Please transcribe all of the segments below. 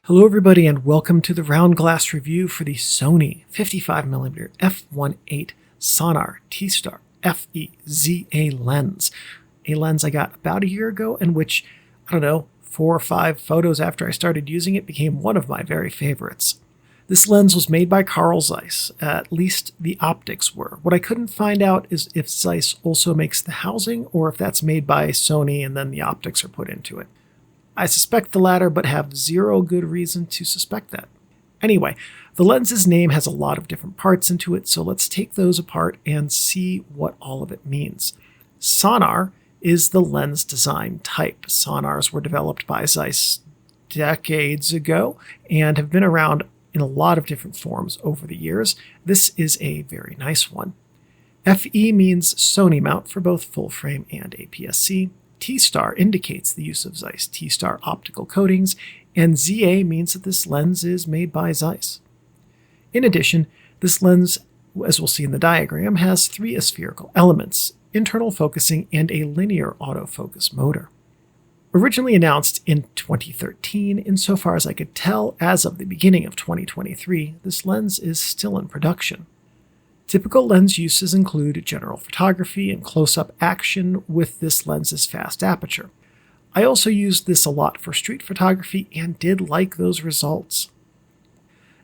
Hello everybody and welcome to the round glass review for the Sony 55mm f1.8 Sonnar T-Star FE-ZA lens. A lens I got about a year ago and which, 4 or 5 photos after I started using it became one of my very favorites. This lens was made by Carl Zeiss, at least the optics were. What I couldn't find out is if Zeiss also makes the housing or if that's made by Sony and then the optics are put into it. I suspect the latter, but have zero good reason to suspect that. Anyway, the lens's name has a lot of different parts into it, so let's take those apart and see what all of it means. Sonnar is the lens design type. Sonnars were developed by Zeiss decades ago and have been around in a lot of different forms over the years. This is a very nice one. FE means Sony mount for both full frame and APS-C. T-Star indicates the use of Zeiss T-Star optical coatings, and ZA means that this lens is made by Zeiss. In addition, this lens, as we'll see in the diagram, has 3 aspherical elements, internal focusing, and a linear autofocus motor. Originally announced in 2013, insofar as I could tell as of the beginning of 2023, this lens is still in production. Typical lens uses include general photography and close-up action with this lens's fast aperture. I also used this a lot for street photography and did like those results.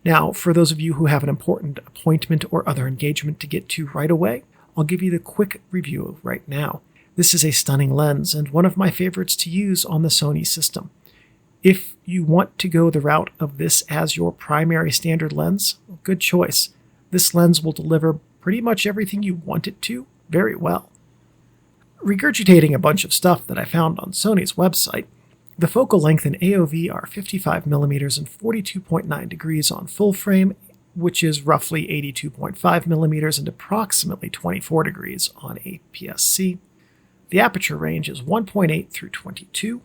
Now, for those of you who have an important appointment or other engagement to get to right away, I'll give you the quick review right now. This is a stunning lens and one of my favorites to use on the Sony system. If you want to go the route of this as your primary standard lens, good choice. This lens will deliver pretty much everything you want it to very well. Regurgitating a bunch of stuff that I found on Sony's website, the focal length and AOV are 55mm and 42.9 degrees on full frame, which is roughly 82.5mm and approximately 24 degrees on APS-C. The aperture range is 1.8 through 22.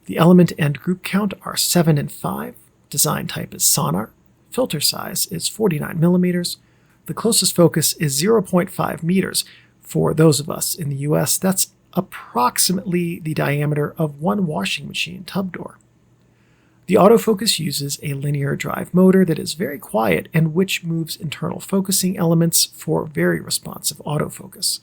The element and group count are 7 and 5. Design type is Sonnar. Filter size is 49mm. The closest focus is 0.5 meters. For those of us in the US, that's approximately the diameter of one washing machine tub door. The autofocus uses a linear drive motor that is very quiet and which moves internal focusing elements for very responsive autofocus.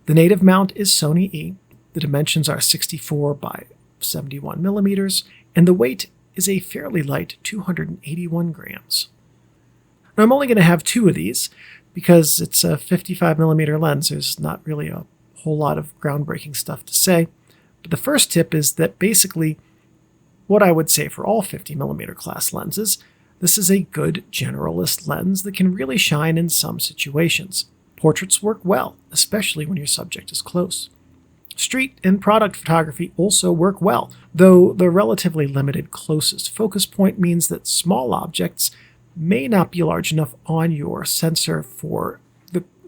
The native mount is Sony E. The dimensions are 64 by 71mm, and the weight is a fairly light 281 grams. Now, I'm only going to have 2 of these because it's a 55mm lens. There's not really a whole lot of groundbreaking stuff to say. But the first tip is that basically what I would say for all 50mm class lenses, this is a good generalist lens that can really shine in some situations. Portraits work well, especially when your subject is close. Street and product photography also work well, though the relatively limited closest focus point means that small objects may not be large enough on your sensor for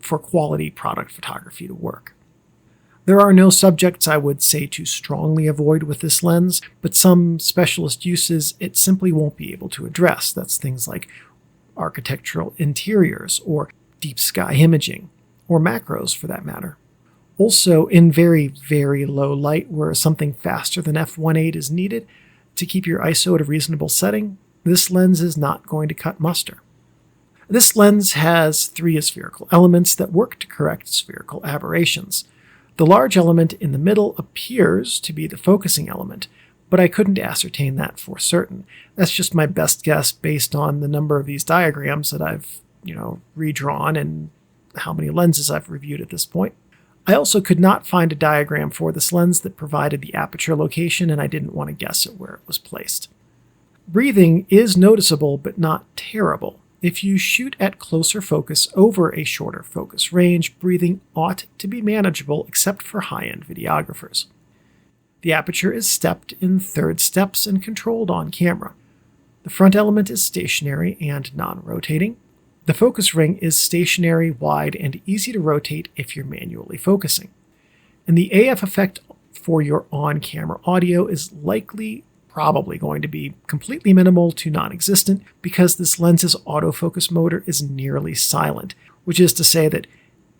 quality product photography to work. There are no subjects I would say to strongly avoid with this lens, but some specialist uses it simply won't be able to address. That's things like architectural interiors or deep sky imaging, or macros for that matter. Also, in very, very low light where something faster than f1.8 is needed to keep your ISO at a reasonable setting, this lens is not going to cut muster. This lens has 3 aspherical elements that work to correct spherical aberrations. The large element in the middle appears to be the focusing element, but I couldn't ascertain that for certain. That's just my best guess based on the number of these diagrams that I've, redrawn and how many lenses I've reviewed at this point. I also could not find a diagram for this lens that provided the aperture location, and I didn't want to guess at where it was placed. Breathing is noticeable, but not terrible. If you shoot at closer focus over a shorter focus range, breathing ought to be manageable except for high-end videographers. The aperture is stepped in 3rd steps and controlled on camera. The front element is stationary and non-rotating. The focus ring is stationary, wide, and easy to rotate if you're manually focusing. And the AF effect for your on-camera audio is probably going to be completely minimal to non-existent because this lens's autofocus motor is nearly silent, which is to say that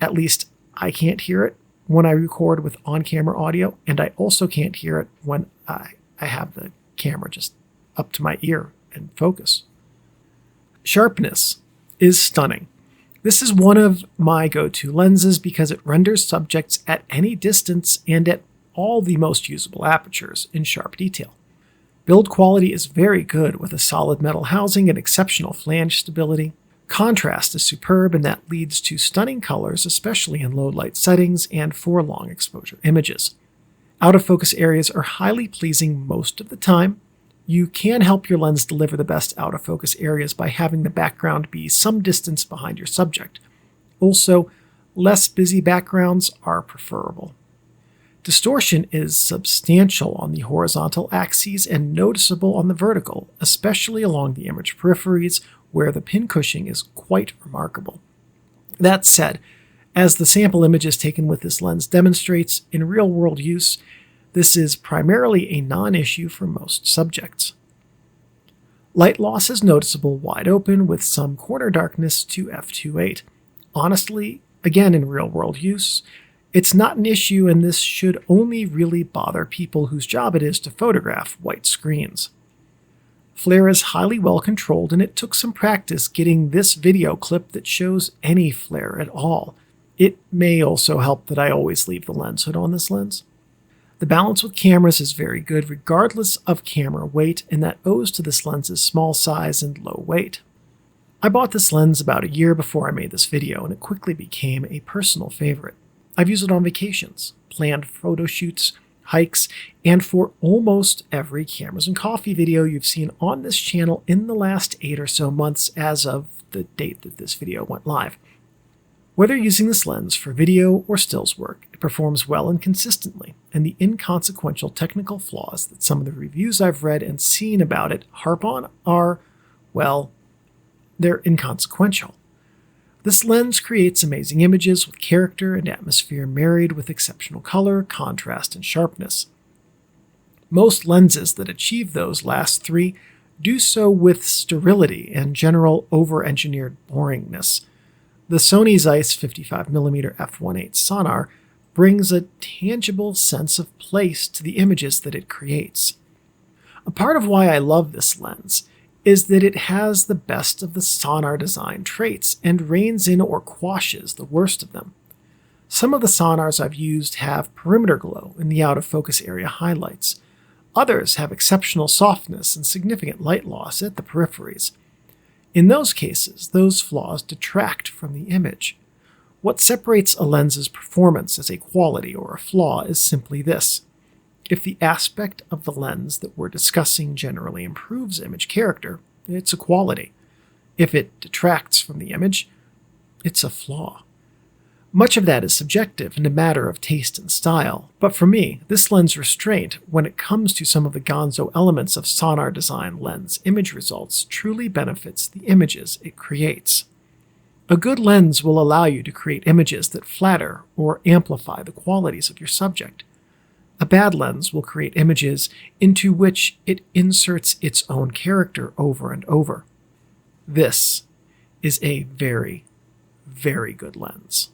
at least I can't hear it when I record with on-camera audio, and I also can't hear it when I have the camera just up to my ear and focus. Sharpness is stunning. This is one of my go-to lenses because it renders subjects at any distance and at all the most usable apertures in sharp detail. Build quality is very good with a solid metal housing and exceptional flange stability. Contrast is superb, and that leads to stunning colors, especially in low light settings and for long exposure images. Out of focus areas are highly pleasing most of the time. You can help your lens deliver the best out of focus areas by having the background be some distance behind your subject. Also, less busy backgrounds are preferable. Distortion is substantial on the horizontal axes and noticeable on the vertical, especially along the image peripheries, where the pincushioning is quite remarkable. That said, as the sample images taken with this lens demonstrates, in real-world use, this is primarily a non-issue for most subjects. Light loss is noticeable wide open with some corner darkness to f2.8. Honestly, again in real-world use, it's not an issue, and this should only really bother people whose job it is to photograph white screens. Flare is highly well controlled, and it took some practice getting this video clip that shows any flare at all. It may also help that I always leave the lens hood on this lens. The balance with cameras is very good regardless of camera weight, and that owes to this lens's small size and low weight. I bought this lens about a year before I made this video, and it quickly became a personal favorite. I've used it on vacations, planned photo shoots, hikes, and for almost every cameras and coffee video you've seen on this channel in the last 8 or so months as of the date that this video went live. Whether using this lens for video or stills work, it performs well and consistently, and the inconsequential technical flaws that some of the reviews I've read and seen about it harp on are, well, they're inconsequential. This lens creates amazing images with character and atmosphere married with exceptional color, contrast, and sharpness. Most lenses that achieve those last three do so with sterility and general over-engineered boringness. The Sony Zeiss 55mm f1.8 Sonnar brings a tangible sense of place to the images that it creates. A part of why I love this lens is that it has the best of the Sonnar design traits and reins in or quashes the worst of them. Some of the Sonnars I've used have perimeter glow in the out-of-focus area highlights. Others have exceptional softness and significant light loss at the peripheries. In those cases, those flaws detract from the image. What separates a lens's performance as a quality or a flaw is simply this. If the aspect of the lens that we're discussing generally improves image character, it's a quality. If it detracts from the image, it's a flaw. Much of that is subjective and a matter of taste and style, but for me, this lens restraint, when it comes to some of the gonzo elements of Sonnar-design-lens image results, truly benefits the images it creates. A good lens will allow you to create images that flatter or amplify the qualities of your subject. A bad lens will create images into which it inserts its own character over and over. This is a very, very good lens.